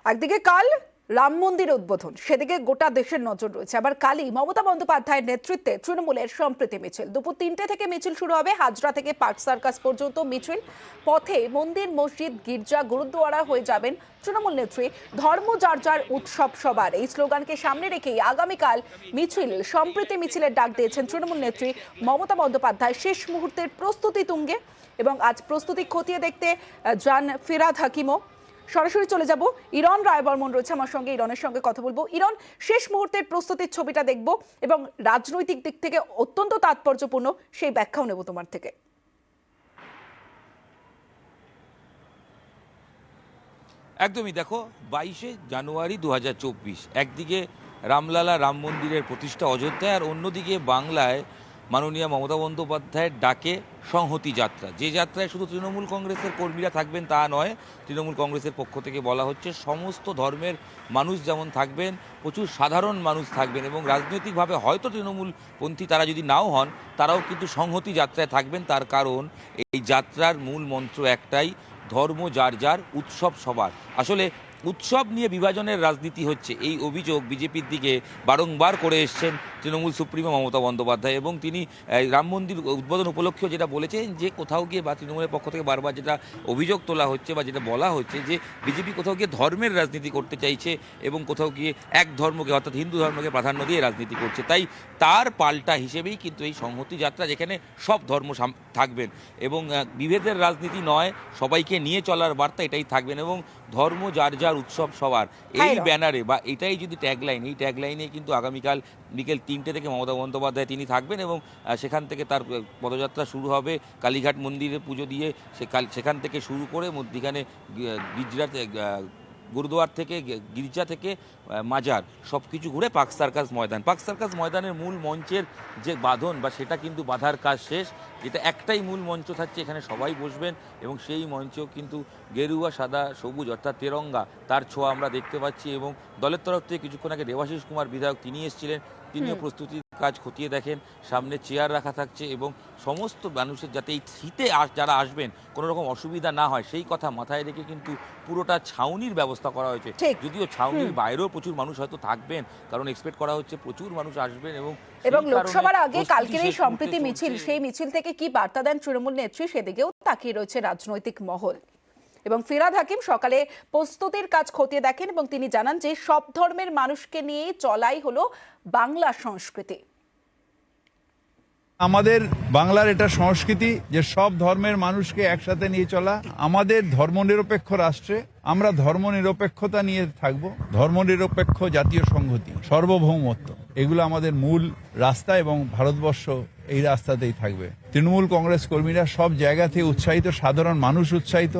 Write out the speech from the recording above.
একদিকে কাল রাম মন্দির উদ্বোধন, সেদিকে গোটা দেশের নজর রয়েছে। আবার কালই মমতা বন্দ্যোপাধ্যায়ের নেতৃত্বে তৃণমূলের সম্প্রীতি মিছিল। দুপুর 3টে থেকে মিছিল শুরু হবে। হাজরা থেকে পার্ক সার্কাস পর্যন্ত মিছিল। পথে মন্দির, মসজিদ, গির্জা, গুরুদ্বারা হয়ে যাবেন তৃণমূল নেত্রী। ধর্ম যার যার, উৎসব সবার, এই স্লোগানকে সামনে রেখেই আগামীকাল মিছিল, সম্প্রীতি মিছিলের ডাক দিয়েছেন তৃণমূল নেত্রী মমতা বন্দ্যোপাধ্যায়। শেষ মুহূর্তের প্রস্তুতি তুঙ্গে এবং আজ প্রস্তুতি খতিয়ে দেখতে যান ফিরহাদ হাকিমও। সরাসরি চলে যাব, ইরন রায়বর্মন রয়েছে আমার সঙ্গে, ইরনের সঙ্গে কথা বলবো। ইরন, শেষ মুহূর্তের প্রস্তুতির ছবিটা দেখব এবং রাজনৈতিক দিক থেকে অত্যন্ত তাৎপর্যপূর্ণ সেই ব্যাখ্যাও নেব তোমার থেকে। একদমই, দেখো 22শে জানুয়ারি 2024, একদিকে রামলালা রাম মন্দিরের প্রতিষ্ঠা অযোধ্যায়, আর অন্যদিকে বাংলায় মাননীয় মমতা বন্দ্যোপাধ্যায়ের ডাকে সংহতি যাত্রা। যে যাত্রায় শুধু তৃণমূল কংগ্রেসের কর্মীরা থাকবেন তা নয়, তৃণমূল কংগ্রেসের পক্ষ থেকে বলা হচ্ছে সমস্ত ধর্মের মানুষ যেমন থাকবেন, প্রচুর সাধারণ মানুষ থাকবেন এবং রাজনৈতিকভাবে হয়তো তৃণমূলপন্থী তারা যদি নাও হন, তারাও কিন্তু সংহতি যাত্রায় থাকবেন। তার কারণ এই যাত্রার মূল মন্ত্র একটাই, ধর্ম যার যার, উৎসব সবার। আসলে উৎসব নিয়ে বিভাজনের রাজনীতি হচ্ছে, এই অভিযোগ বিজেপির দিকে বারংবার করে এসছেন তৃণমূল সুপ্রিমো মমতা বন্দ্যোপাধ্যায়। এবং তিনি রাম মন্দির উদ্বোধন উপলক্ষেও যেটা বলেছেন যে কোথাও গিয়ে, বা তৃণমূলের পক্ষ থেকে বারবার যেটা অভিযোগ তোলা হচ্ছে বা যেটা বলা হচ্ছে, যে বিজেপি কোথাও গিয়ে ধর্মের রাজনীতি করতে চাইছে এবং কোথাও গিয়ে এক ধর্মকে, অর্থাৎ হিন্দু ধর্মকে প্রাধান্য দিয়ে রাজনীতি করছে। তাই তার পাল্টা হিসেবেই কিন্তু এই সংহতি যাত্রা, যেখানে সব ধর্ম থাকবেন এবং বিভেদের রাজনীতি নয়, সবাইকে নিয়ে চলার বার্তা এটাই থাকবেন। এবং ধর্ম যার যার, উৎসব সবার, এই ব্যানারে বা এটাই যদি ট্যাগলাইন, এই ট্যাগলাইনে কিন্তু আগামীকাল বিকেল 3টে থেকে মমতা বন্দ্যোপাধ্যায় তিনি থাকবেন এবং সেখান থেকে তার পদযাত্রা শুরু হবে। কালীঘাট মন্দিরে পুজো দিয়ে সেখান থেকে শুরু করে মধ্যিখানে গির্জাতে, গুরুদুয়ার থেকে, গির্জা থেকে মাজার, সব কিছু ঘুরে পার্ক সার্কাস ময়দান। পার্ক সার্কাস ময়দানের মূল মঞ্চের যে বাঁধন বা সেটা কিন্তু বাঁধার কাজ শেষ। এটা একটাই মূল মঞ্চ থাকছে, এখানে সবাই বসবেন এবং সেই মঞ্চেও কিন্তু গেরুয়া, সাদা, সবুজ অর্থাৎ তেরঙ্গা, তার ছোঁয়া আমরা দেখতে পাচ্ছি। এবং দলের তরফ থেকে কিছুক্ষণ আগে দেবাশিস কুমার বিধায়ক তিনি এসেছিলেন, তিনিও প্রস্তুতির কাজ খতিয়ে দেখেন। সামনে চেয়ার রাখা থাকছে এবং সমস্ত মানুষের যাতে এই শীতে যারা আসবেন কোনো রকম অসুবিধা না হয় সেই কথা মাথায় রেখে কিন্তু পুরোটা ছাউনির ব্যবস্থা করা হয়েছে। যদিও ছাউনির বাইরেও প্রচুর মানুষ হয়তো থাকবেন, কারণ এক্সপেক্ট করা হচ্ছে প্রচুর মানুষ আসবেন। এবং লোকসভার আগে কালকের এই সম্প্রীতি মিছিল, সেই মিছিল থেকে কি বার্তা দেন তৃণমূল নেত্রী, সেদিকেও তাকিয়ে রয়েছে রাজনৈতিক মহল। এবং ফিরহাদ হাকিম সকালে প্রস্তুতির কাজ খতিয়ে দেখেন এবং তিনি জানান যে সব ধর্মের মানুষকে নিয়ে চলাই হলো বাংলা সংস্কৃতি। আমাদের বাংলার এটা সংস্কৃতি যে সব ধর্মের মানুষকে একসাথে নিয়ে চলা। আমাদের ধর্মনিরপেক্ষ রাষ্ট্রে আমরা ধর্মনিরপেক্ষতা নিয়ে থাকব, ধর্মনিরপেক্ষ জাতীয় সংহতি, সার্বভৌমত্ব, এগুলো আমাদের মূল রাস্তা এবং ভারতবর্ষ এই রাস্তাতেই থাকবে। তৃণমূল কংগ্রেস কর্মীরা সব জায়গা থেকে উৎসাহিত, সাধারণ মানুষ উৎসাহিত।